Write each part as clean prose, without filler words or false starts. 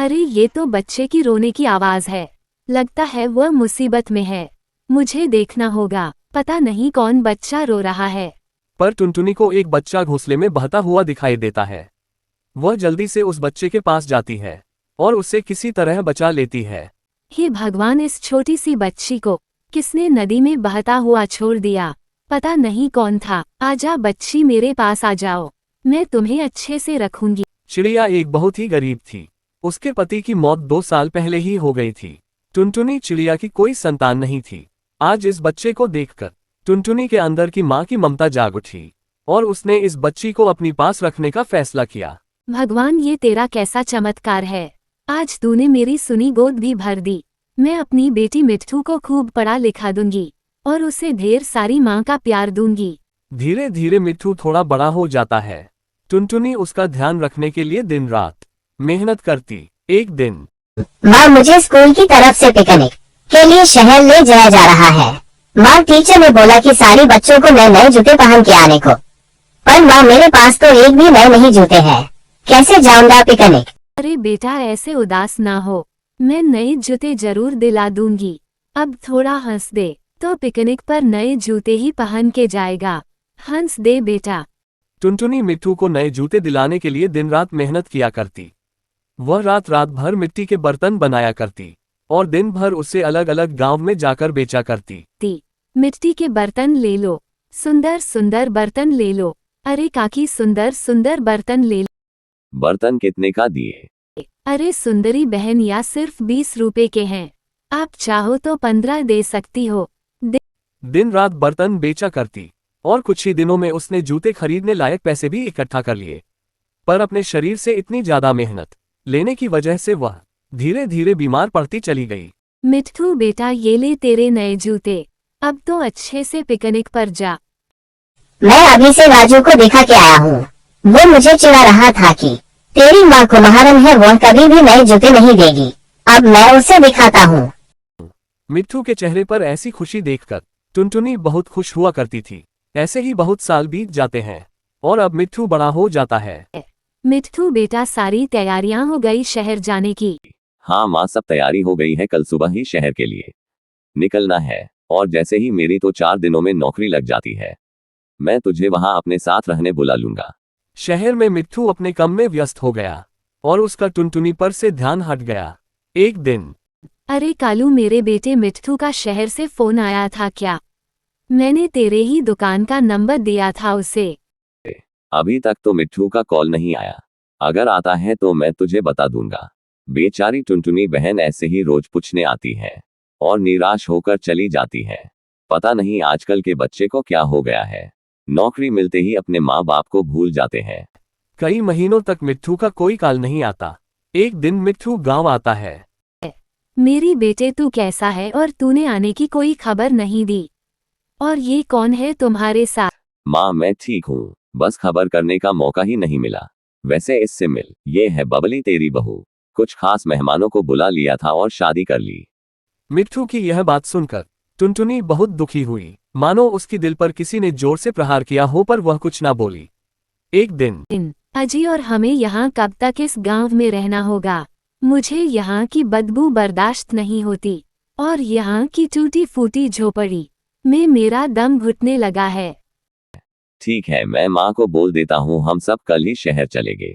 अरे ये तो बच्चे की रोने की आवाज है। लगता है वह मुसीबत में है। मुझे देखना होगा, पता नहीं कौन बच्चा रो रहा है। पर टुनटुनी को एक बच्चा घोंसले में बहता हुआ दिखाई देता है। वह जल्दी से उस बच्चे के पास जाती है और उसे किसी तरह बचा लेती है। हे भगवान, इस छोटी सी बच्ची को किसने नदी में बहता हुआ छोड़ दिया। पता नहीं कौन था। आजा बच्ची, मेरे पास आ जाओ, मैं तुम्हें अच्छे से रखूंगी। चिड़िया एक बहुत ही गरीब थी। उसके पति की मौत 2 साल पहले ही हो गई थी। टुनटुनी चिड़िया की कोई संतान नहीं थी। आज इस बच्चे को देखकर टुनटुनी के अंदर की माँ की ममता जाग उठी और उसने इस बच्ची को अपनी पास रखने का फैसला किया। भगवान, ये तेरा कैसा चमत्कार है। आज तूने मेरी सुनी गोद भी भर दी। मैं अपनी बेटी मिट्ठू को खूब पढ़ा लिखा दूंगी और उसे ढेर सारी माँ का प्यार दूंगी। धीरे धीरे मिट्ठू थोड़ा बड़ा हो जाता है। टुनटुनी उसका ध्यान रखने के लिए दिन रात मेहनत करती। एक दिन, माँ, मुझे स्कूल की तरफ से पिकनिक के लिए शहर ले जाया जा रहा है। माँ, टीचर ने बोला कि सारे बच्चों को नए नए जूते पहन के आने को। पर माँ, मेरे पास तो एक भी नए नहीं जूते हैं। कैसे जाऊंगा पिकनिक? अरे बेटा, ऐसे उदास ना हो, मैं नए जूते जरूर दिला दूंगी। अब थोड़ा हंस दे तो पिकनिक पर नए जूते ही पहन के जाएगा। हंस दे बेटा। टुनटुनी मिट्ठू को नए जूते दिलाने के लिए दिन रात मेहनत किया करती। वह रात रात भर मिट्टी के बर्तन बनाया करती और दिन भर उसे अलग अलग गांव में जाकर बेचा करती। मिट्टी के बर्तन ले लो, सुंदर सुंदर बर्तन ले लो। अरे काकी, सुंदर सुंदर बर्तन ले लो। बर्तन कितने का दिए? अरे सुंदरी बहन, या सिर्फ 20 रुपए के हैं। आप चाहो तो 15 दे सकती हो। दिन रात बर्तन बेचा करती और कुछ ही दिनों में उसने जूते खरीदने लायक पैसे भी इकट्ठा कर लिए। पर अपने शरीर से इतनी ज्यादा मेहनत लेने की वजह से वह धीरे धीरे बीमार पड़ती चली गई। मिट्ठू बेटा, ये ले तेरे नए जूते। अब तो अच्छे से पिकनिक पर जा। मैं अभी से राजू को दिखा के आया हूँ। वो मुझे चिढ़ा रहा था कि तेरी माँ को महारन है, वह कभी भी नए जूते नहीं देगी। अब मैं उसे दिखाता हूँ। मिट्ठू के चेहरे पर ऐसी खुशी देखकर टुनटुनी बहुत खुश हुआ करती थी। ऐसे ही बहुत साल बीत जाते हैं और अब मिट्ठू बड़ा हो जाता है। मिट्ठू बेटा, सारी तैयारियां हो गई शहर जाने की? हाँ माँ, सब तैयारी हो गई है। कल सुबह ही शहर के लिए निकलना है और जैसे ही मेरी तो 4 दिनों में नौकरी लग जाती है, मैं तुझे वहां अपने साथ रहने बुला लूंगा। शहर में मिट्ठू अपने काम में व्यस्त हो गया और उसका टुनटुनी पर से ध्यान हट गया। एक दिन, अरे कालू, मेरे बेटे मिट्ठू का शहर से फोन आया था क्या? मैंने तेरे ही दुकान का नंबर दिया था उसे। अभी तक तो मिट्ठू का कॉल नहीं आया। अगर आता है तो मैं तुझे बता दूंगा। बेचारी टुनटुनी बहन ऐसे ही रोज पूछने आती है और निराश होकर चली जाती है। पता नहीं आजकल के बच्चे को क्या हो गया है, नौकरी मिलते ही अपने माँ बाप को भूल जाते हैं। कई महीनों तक मिट्ठू का कोई कॉल नहीं आता। एक दिन मिट्ठू गांव आता है। मेरी बेटे, तू कैसा है और तूने आने की कोई खबर नहीं दी। और ये कौन है तुम्हारे साथ? माँ, मैं ठीक हूँ, बस खबर करने का मौका ही नहीं मिला। वैसे इससे मिल, ये है बबली, तेरी बहू। कुछ खास मेहमानों को बुला लिया था और शादी कर ली। मिट्ठू की यह बात सुनकर टुनटुनी बहुत दुखी हुई, मानो उसकी दिल पर किसी ने जोर से प्रहार किया हो, पर वह कुछ ना बोली। एक दिन, अजी, और हमें यहाँ कब तक इस गांव में रहना होगा? मुझे यहाँ की बदबू बर्दाश्त नहीं होती और यहाँ की टूटी फूटी झोपड़ी में मेरा दम घुटने लगा है। ठीक है, मैं माँ को बोल देता हूँ, हम सब कल ही शहर चलेंगे।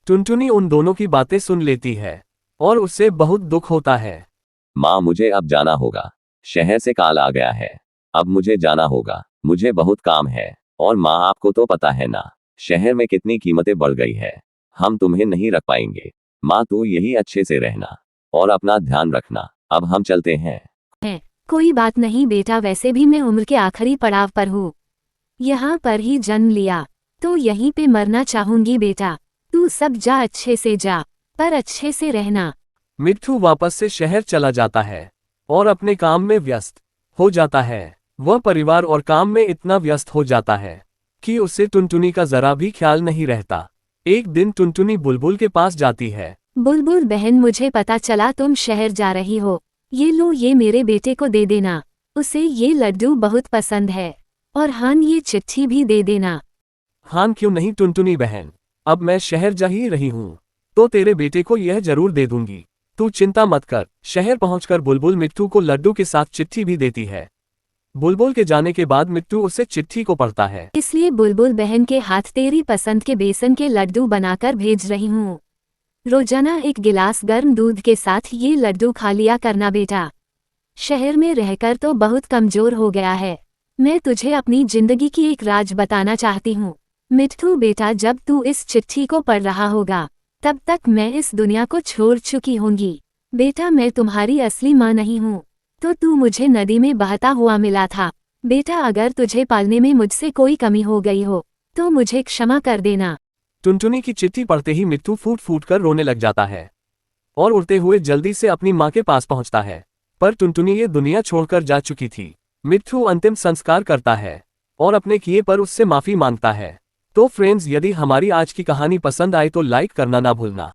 टुनटुनी उन दोनों की बातें सुन लेती है और उससे बहुत दुख होता है। माँ, मुझे अब जाना होगा। शहर से कॉल आ गया है, अब मुझे जाना होगा। मुझे बहुत काम है और माँ, आपको तो पता है ना, शहर में कितनी कीमतें बढ़ गई है। हम तुम्हें नहीं रख पाएंगे। माँ, तू यही अच्छे से रहना और अपना ध्यान रखना। अब हम चलते हैं। कोई बात नहीं बेटा, वैसे भी मैं उम्र के आखिरी पड़ाव पर हूँ। यहाँ पर ही जन्म लिया तो यहीं पे मरना चाहूंगी बेटा। तू सब जा, अच्छे से जा, पर अच्छे से रहना। मिट्ठू वापस से शहर चला जाता है और अपने काम में व्यस्त हो जाता है। वह परिवार और काम में इतना व्यस्त हो जाता है कि उसे टुनटुनी का जरा भी ख्याल नहीं रहता। एक दिन टुनटुनी बुलबुल के पास जाती है। बुलबुल बहन, मुझे पता चला तुम शहर जा रही हो। ये लो, ये मेरे बेटे को दे देना, उसे ये लड्डू बहुत पसंद है। और हाँ, ये चिट्ठी भी दे देना। हाँ, क्यों नहीं टुनटुनी बहन, अब मैं शहर जा ही रही हूँ। तो तेरे बेटे को यह जरूर दे दूंगी। तू चिंता मत कर। शहर पहुंचकर बुलबुल मिट्टू को लड्डू के साथ चिट्ठी भी देती है। बुलबुल के जाने के बाद मिट्टू उसे चिट्ठी को पढ़ता है। इसलिए बुलबुल बहन के हाथ तेरी पसंद के बेसन के लड्डू बनाकर भेज रही हूँ। रोजाना 1 गिलास गर्म दूध के साथ ये लड्डू खा लिया करना बेटा। शहर में रहकर तो बहुत कमजोर हो गया है। मैं तुझे अपनी जिंदगी की एक राज बताना चाहती हूँ। मिट्टू बेटा, जब तू इस चिट्ठी को पढ़ रहा होगा तब तक मैं इस दुनिया को छोड़ चुकी होंगी। बेटा, मैं तुम्हारी असली माँ नहीं हूँ, तो तू मुझे नदी में बहता हुआ मिला था। बेटा, अगर तुझे पालने में मुझसे कोई कमी हो गई हो तो मुझे क्षमा कर देना। टुनटुनी की चिट्ठी पढ़ते ही मिट्टू फूट फूट कर रोने लग जाता है और उड़ते हुए जल्दी से अपनी माँ के पास पहुंचता है। पर टुनटुनी ये दुनिया छोड़कर जा चुकी थी। मिट्टू अंतिम संस्कार करता है और अपने किए पर उससे माफी मांगता है। तो फ्रेंड्स, यदि हमारी आज की कहानी पसंद आए तो लाइक करना ना भूलना।